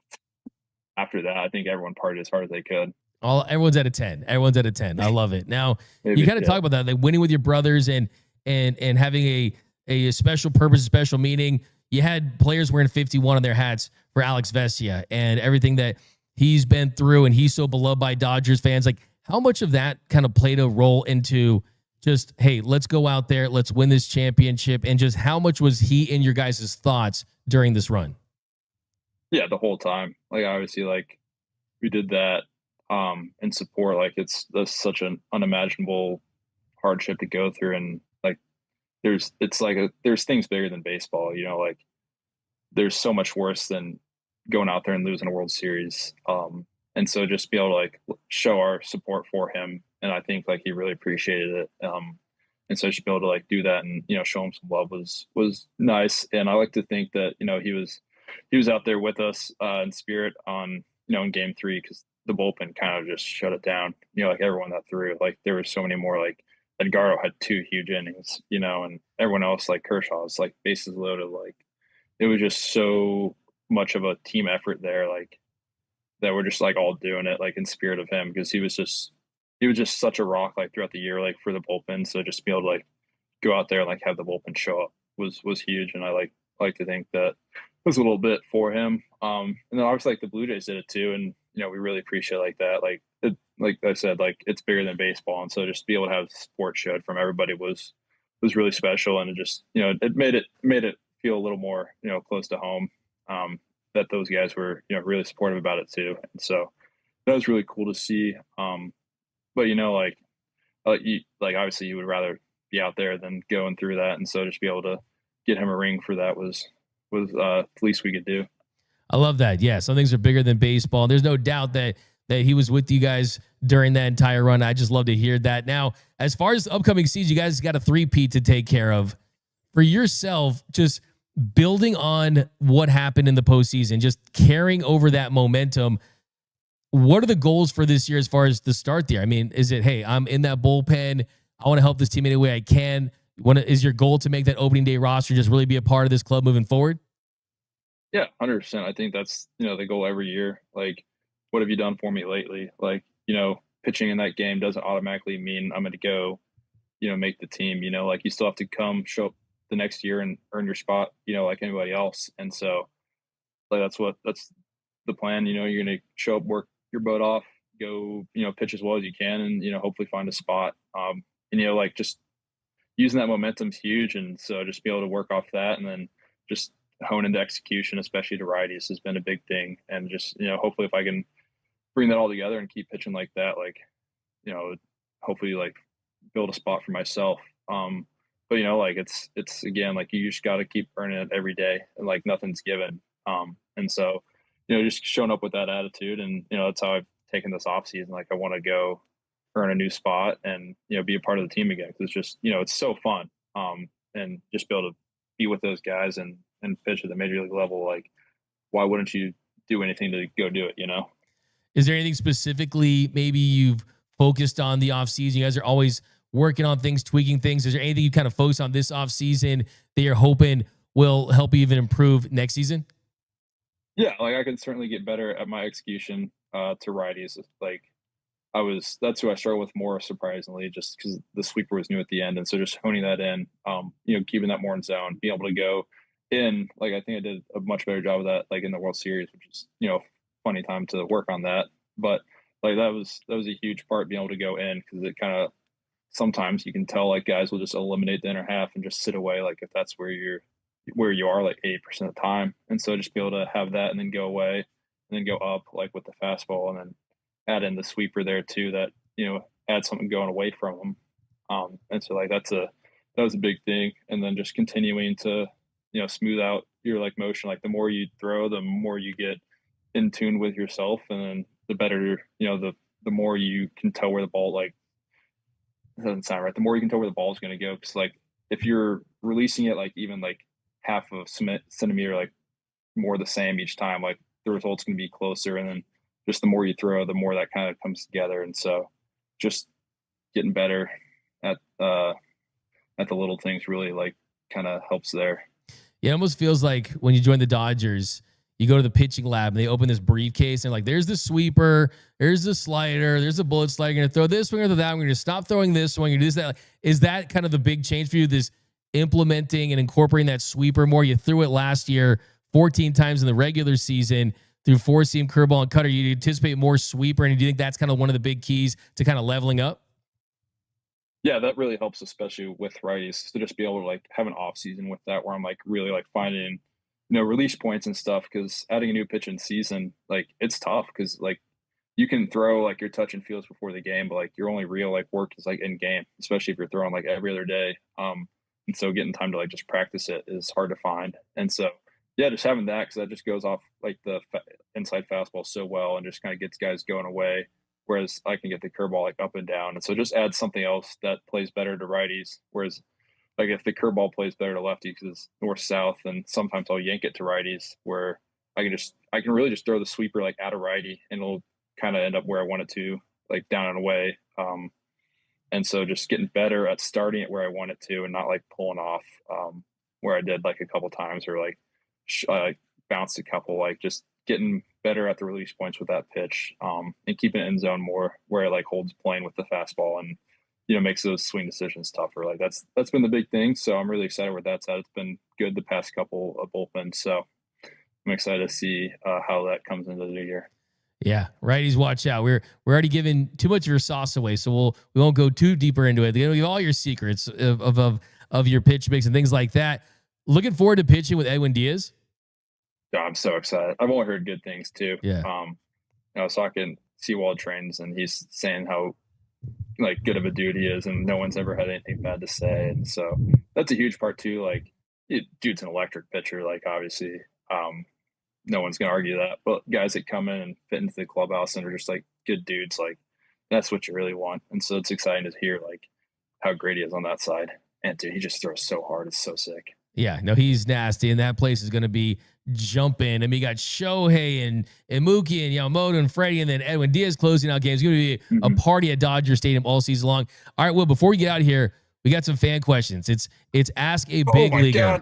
after that, I think everyone partied as hard as they could. Everyone's at a 10. Everyone's at a 10. I love it. Now Maybe, you kind of talk about that, like winning with your brothers and having a special purpose, special meaning. You had players wearing 51 on their hats for Alex Vestia and everything that he's been through, and he's so beloved by Dodgers fans. Like how much of that kind of played a role into just, hey, let's go out there, let's win this championship, and just how much was he in your guys' thoughts during this run? Yeah, the whole time. Like obviously, like we did that in support. Like that's such an unimaginable hardship to go through, and like there's things bigger than baseball. Like there's so much worse than going out there and losing a World Series. And so just be able to like show our support for him, and I think like he really appreciated it. And so just be able to like do that and show him some love was nice. And I like to think that he was out there with us in spirit on in Game 3 because the bullpen kind of just shut it down. Like everyone that threw, like there were so many more like Edgardo had 2 huge innings, and everyone else like Kershaw was like bases loaded. Like it was just so much of a team effort there, like that we're just like all doing it like in spirit of him because he was just such a rock like throughout the year like for the bullpen. So just be able to like go out there and like have the bullpen show up was huge, and I like to think that was a little bit for him. And then obviously like the Blue Jays did it too, and we really appreciate like that. Like I said, like it's bigger than baseball, and so just to be able to have support showed from everybody was really special, and it just it made it feel a little more close to home. That those guys were really supportive about it too, and so that was really cool to see. But like obviously you would rather be out there than going through that, and so just be able to get him a ring for that was the least we could do. I love that. Yeah, some things are bigger than baseball. There's no doubt that he was with you guys during that entire run. I just love to hear that. Now, as far as upcoming season, you guys got a three-peat to take care of. For yourself, just building on what happened in the postseason, just carrying over that momentum, what are the goals for this year as far as the start there? I mean, is it, hey, I'm in that bullpen, I want to help this team any way I can? Is your goal to make that opening day roster, just really be a part of this club moving forward? Yeah, 100%. I think that's the goal every year. Like, what have you done for me lately? Like, pitching in that game doesn't automatically mean I'm going to go, make the team. Like you still have to come show up the next year and earn your spot. Like anybody else. And so, like that's the plan. You're going to show up, work your butt off, go, pitch as well as you can, and hopefully find a spot. And like just using that momentum's huge, and so just be able to work off that, and then just hone into execution, especially to righties, has been a big thing. And just hopefully if I can bring that all together and keep pitching like that, like hopefully like build a spot for myself. But like it's again like you just got to keep earning it every day, and like nothing's given. And so just showing up with that attitude, and that's how I've taken this off season. Like I want to go earn a new spot and be a part of the team again, because it's just it's so fun. And just be able to be with those guys and pitch at the major league level. Like why wouldn't you do anything to go do it? Is there anything specifically maybe you've focused on the offseason? You guys are always working on things, tweaking things. Is there anything you kind of focus on this offseason that you're hoping will help you even improve next season? Yeah, like I can certainly get better at my execution to righties. Like that's who I struggled with more, surprisingly, just because the sweeper was new at the end. And so just honing that in, keeping that more in zone, being able to go in, like I think I did a much better job of that, like in the World Series, which is, funny time to work on that. But like that was a huge part, being able to go in, because it kind of sometimes you can tell like guys will just eliminate the inner half and just sit away, like if that's where you are like 80% of the time. And so just be able to have that and then go away and then go up like with the fastball, and then add in the sweeper there too, that add something going away from them. And so like that was a big thing. And then just continuing to smooth out your like motion. Like the more you throw, the more you get in tune with yourself, and then the better the more you can tell where the ball, like, it doesn't sound right, the more you can tell where the ball is going to go. Because like if you're releasing it like even like half of a centimeter like more the same each time, like the result's going to be closer. And then just the more you throw, the more that kind of comes together. And so just getting better at the little things really like kind of helps there. Yeah, it almost feels like when you join the Dodgers, you go to the pitching lab and they open this briefcase and like, there's the sweeper, there's the slider, there's a bullet slider. You're going to throw this one or that. We're going to stop throwing this one. You're going to do this, that. Is that kind of the big change for you? This implementing and incorporating that sweeper more? You threw it last year 14 times in the regular season through four-seam, curveball, and cutter. You anticipate more sweeper, and do you think that's kind of one of the big keys to kind of leveling up? Yeah, that really helps, especially with righties, to just be able to like have an off season with that, where I'm like really like finding release points and stuff. Because adding a new pitch in season, like it's tough, because like you can throw like your touch and feels before the game, but like your only real like work is like in game, especially if you're throwing like every other day. And so getting time to like just practice it is hard to find. And so Yeah, just having that because that just goes off like the inside fastball so well and just kind of gets guys going away. Whereas I can get the curveball like up and down, and so just adds something else that plays better to righties. Whereas like if the curveball plays better to lefties because it's north south, and sometimes I'll yank it to righties where I can really just throw the sweeper like at a righty and it'll kind of end up where I want it to, like down and away. And so just getting better at starting it where I want it to and not like pulling off where I did like a couple times or like bounced a couple, like just getting better at the release points with that pitch and keeping it in zone more where it like holds plane with the fastball and makes those swing decisions tougher. Like that's been the big thing. So I'm really excited where that's at. It's been good the past couple of bullpens. So I'm excited to see how that comes into the new year. Yeah, righties, watch out. We're already giving too much of your sauce away, so we won't go too deeper into it. They're gonna give all your secrets of your pitch mix and things like that. Looking forward to pitching with Edwin Diaz. Yeah, I'm so excited. I've only heard good things too. Yeah. I was talking Seawald Trains, and he's saying how like good of a dude he is, and no one's ever had anything bad to say, and so that's a huge part too. Like, dude's an electric pitcher. Like, obviously, no one's gonna argue that. But guys that come in and fit into the clubhouse and are just like good dudes, like that's what you really want. And so it's exciting to hear like how great he is on that side. And dude, he just throws so hard. It's so sick. Yeah, no, he's nasty, and that place is going to be jumping. I mean, you got Shohei and Mookie and Yamamoto and Freddie, and then Edwin Diaz closing out games. It's going to be a party at Dodger Stadium all season long. All right, Will, before we get out of here, we got some fan questions. It's Ask a Big Leaguer. God.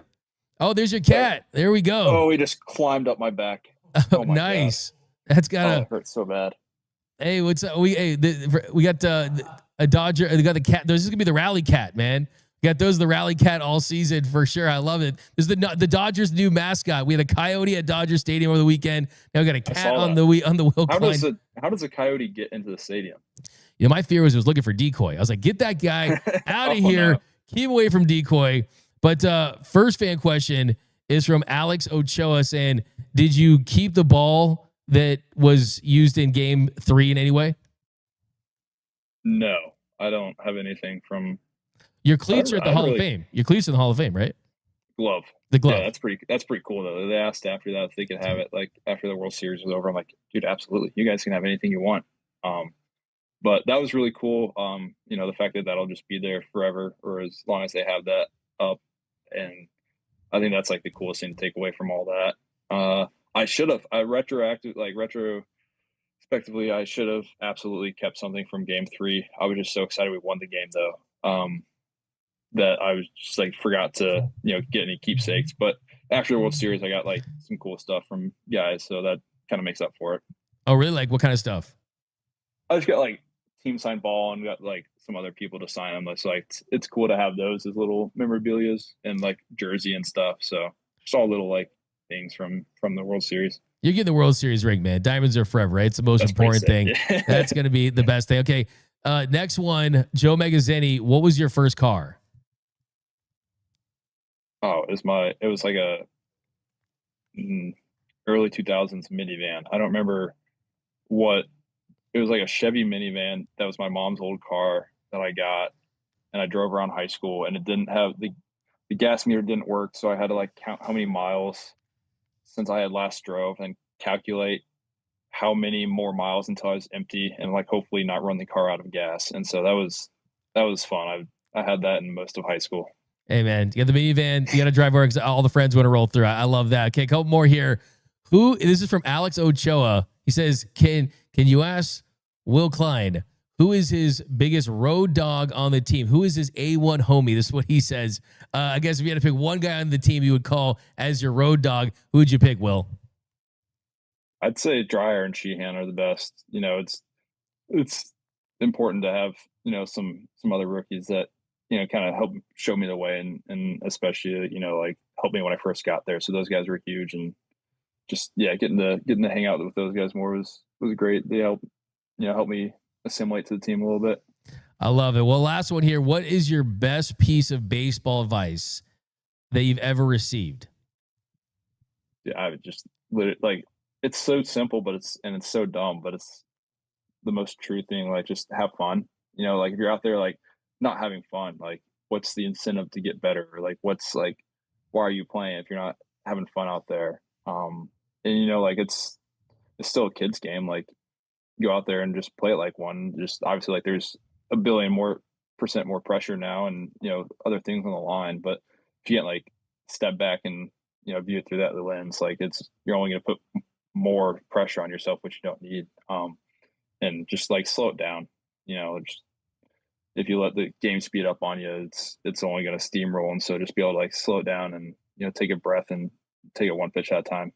Oh, there's your cat. There we go. Oh, he just climbed up my back. Oh, nice. God. That's gotta it hurts so bad. Hey, what's up? We got a Dodger. We got the cat. This is gonna be the rally cat, man. We got the rally cat all season for sure. I love it. This is the Dodgers' new mascot. We had a coyote at Dodger Stadium over the weekend. Now we got a cat on the Will Klein. How does a coyote get into the stadium? My fear was it was looking for decoy. I was like, get that guy out of here. No. Keep away from decoy. But first fan question is from Alex Ochoa saying, did you keep the ball that was used in game 3 in any way? No, I don't have anything from... Your cleats are at the Hall of Fame. Your cleats are in the Hall of Fame, right? Glove. The glove. Yeah, that's pretty cool, though. They asked after that if they could have it, like, after the World Series was over. I'm like, dude, absolutely. You guys can have anything you want. But that was really cool. The fact that that'll just be there forever or as long as they have that up. And I think that's, like, the coolest thing to take away from all that. I should have. Retrospectively, I should have absolutely kept something from game 3. I was just so excited we won the game, though. That I was just like forgot to get any keepsakes. But after the World Series, I got like some cool stuff from guys, so that kind of makes up for it. Oh, really? Like what kind of stuff? I just got like team signed ball and got like some other people to sign them. It's like it's cool to have those as little memorabilias and like jersey and stuff. So just all little like things from the World Series. You get the World Series ring, man. Diamonds are forever, right? It's the most important thing. Yeah. That's going to be the best thing. Okay. Next one, Joe Magazzini. What was your first car? Oh, it was like a early 2000s minivan. I don't remember what it was, like a Chevy minivan. That was my mom's old car that I got, and I drove around high school, and it didn't have the gas meter didn't work. So I had to like count how many miles since I had last drove and calculate how many more miles until I was empty and like hopefully not run the car out of gas. And so that was fun. I had that in most of high school. Hey man, you got the minivan, you got to drive where all the friends want to roll through. I love that. Okay, a couple more here. This is from Alex Ochoa. He says, can you ask Will Klein, who is his biggest road dog on the team? Who is his A1 homie? This is what he says. I guess if you had to pick one guy on the team you would call as your road dog, who would you pick, Will? I'd say Dreyer and Sheehan are the best. It's important to have, some other rookies that, kind of help show me the way and especially, like help me when I first got there. So those guys were huge, and just, getting to hang out with those guys more was great. They help me assimilate to the team a little bit. I love it. Well, last one here. What is your best piece of baseball advice that you've ever received? Yeah, I would just like, it's so simple, but it's so dumb, but it's the most true thing. Like, just have fun. Like if you're out there, like not having fun, like what's the incentive to get better? Or like, what's like, why are you playing if you're not having fun out there. And you know, like it's still a kid's game. Like go out there and just play it like one. Just obviously like there's a billion more percent more pressure now, and you know other things on the line. But if you can't like step back and you know view it through that lens, like you're only going to put more pressure on yourself, which you don't need. And just like slow it down. You know, just, if you let the game speed up on you, it's only going to steamroll. And so just be able to like slow it down and you know take a breath and take it one pitch at a time.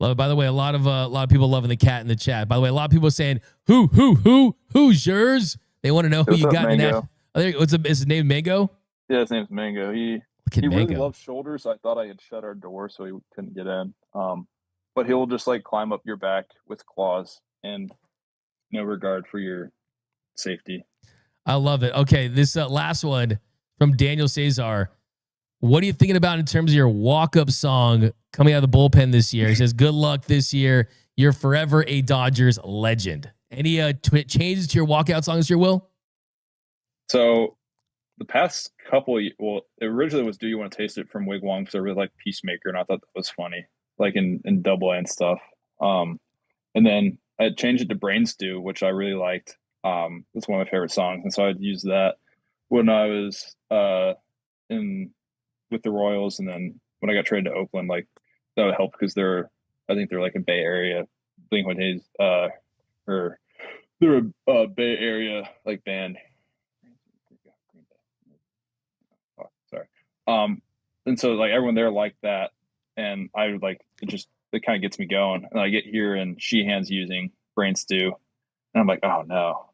Love it. By the way, a lot of people loving the cat in the chat. By the way, a lot of people saying who's yours? They want to know who What's you up, got in Mango? that. Is his name Mango? Yeah, his name's Mango. He Mango. really loves shoulders. So I thought I had shut our door so he couldn't get in. But he'll just like climb up your back with claws and no regard for your safety. I love it. Okay, this last one from Daniel Cesar. What are you thinking about in terms of your walk-up song coming out of the bullpen this year? He says, good luck this year. You're forever a Dodgers legend. Any changes to your walkout song this year, Will? So the past couple, well, it originally was Do You Want to Taste It from Wigwam because I really like Peacemaker, and I thought that was funny, like in Double A and stuff. And then I changed it to Brain Stew, which I really liked. It's one of my favorite songs, and so I'd use that when I was with the Royals, and then when I got traded to Oakland, like that would help because I think they're like a Bay Area Blink-182, or they're a Bay Area like band. Oh, sorry. And so like everyone there liked that, and I would like it kind of gets me going. And I get here and Sheehan's using Brain Stew, and I'm like, oh no.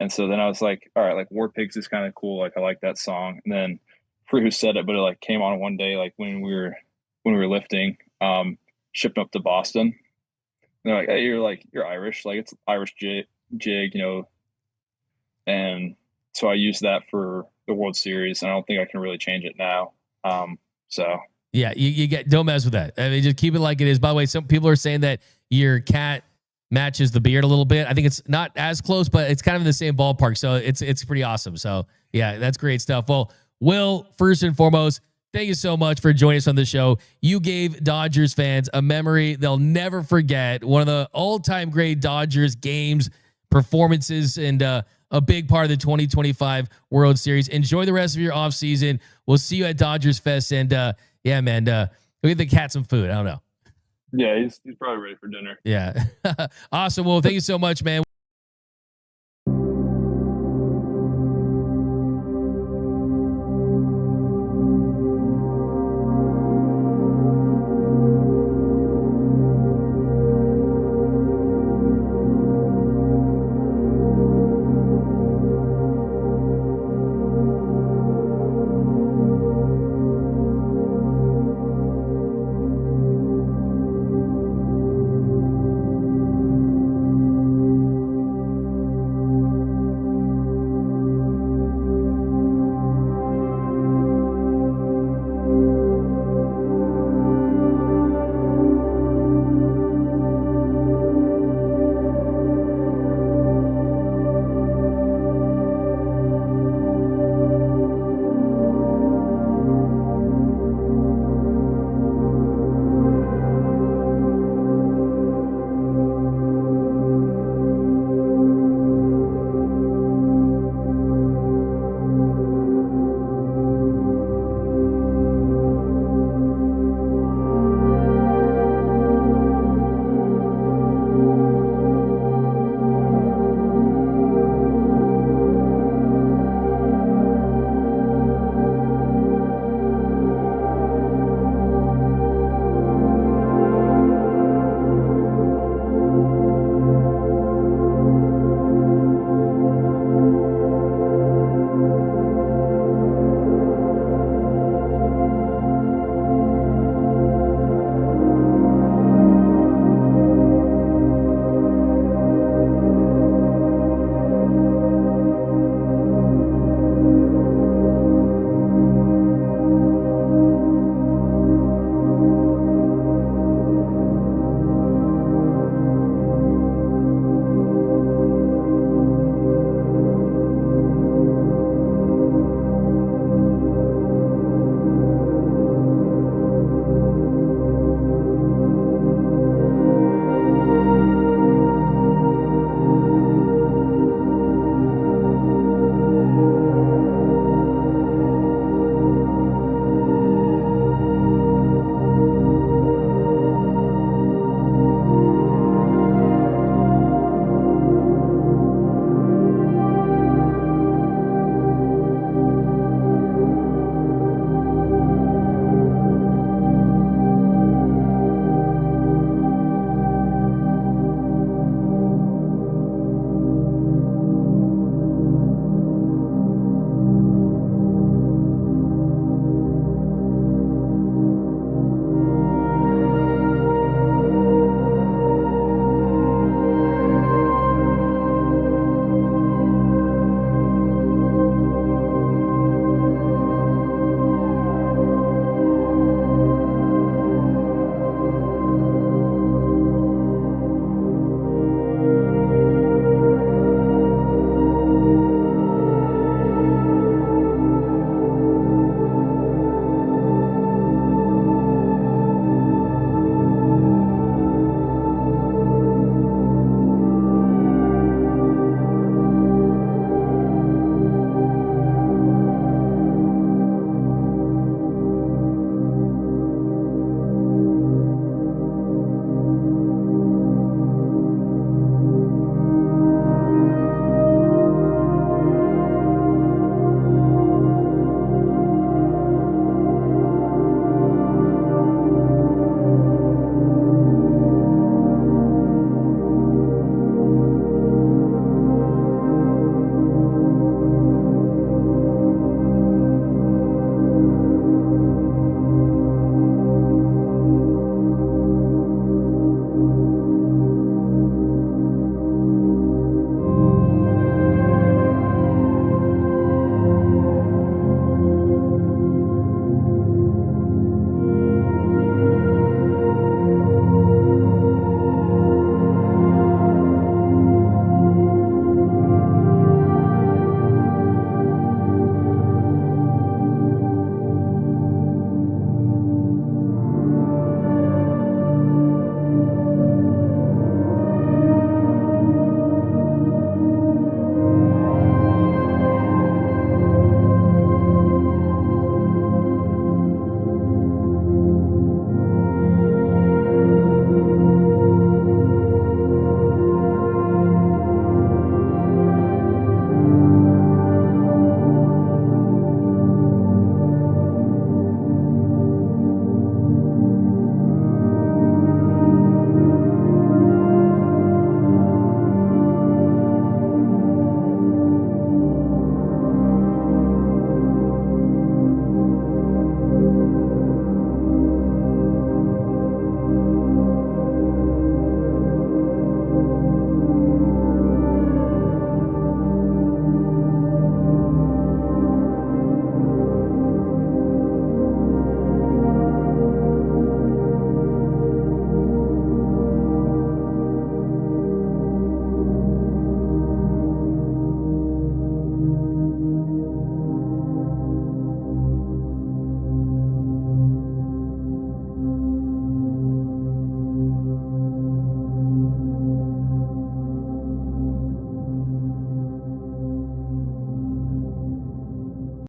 And so then I was like, all right, like War Pigs is kind of cool. Like I like that song. And then I forget who said it, but it like came on one day, like when we were lifting, shipped up to Boston. And they're like, hey, you're Irish, like it's Irish jig, you know. And so I used that for the World Series, and I don't think I can really change it now. So yeah, you don't mess with that. I mean, just keep it like it is. By the way, some people are saying that your cat matches the beard a little bit. I think it's not as close, but it's kind of in the same ballpark. So it's pretty awesome. So yeah, that's great stuff. Well, Will, first and foremost, thank you so much for joining us on the show. You gave Dodgers fans a memory they'll never forget. One of the all-time great Dodgers games, performances, and a big part of the 2025 World Series. Enjoy the rest of your offseason. We'll see you at Dodgers Fest. And yeah, man, go get the cat some food. I don't know. Yeah, he's probably ready for dinner. Yeah. Awesome. Well, thank you so much, man.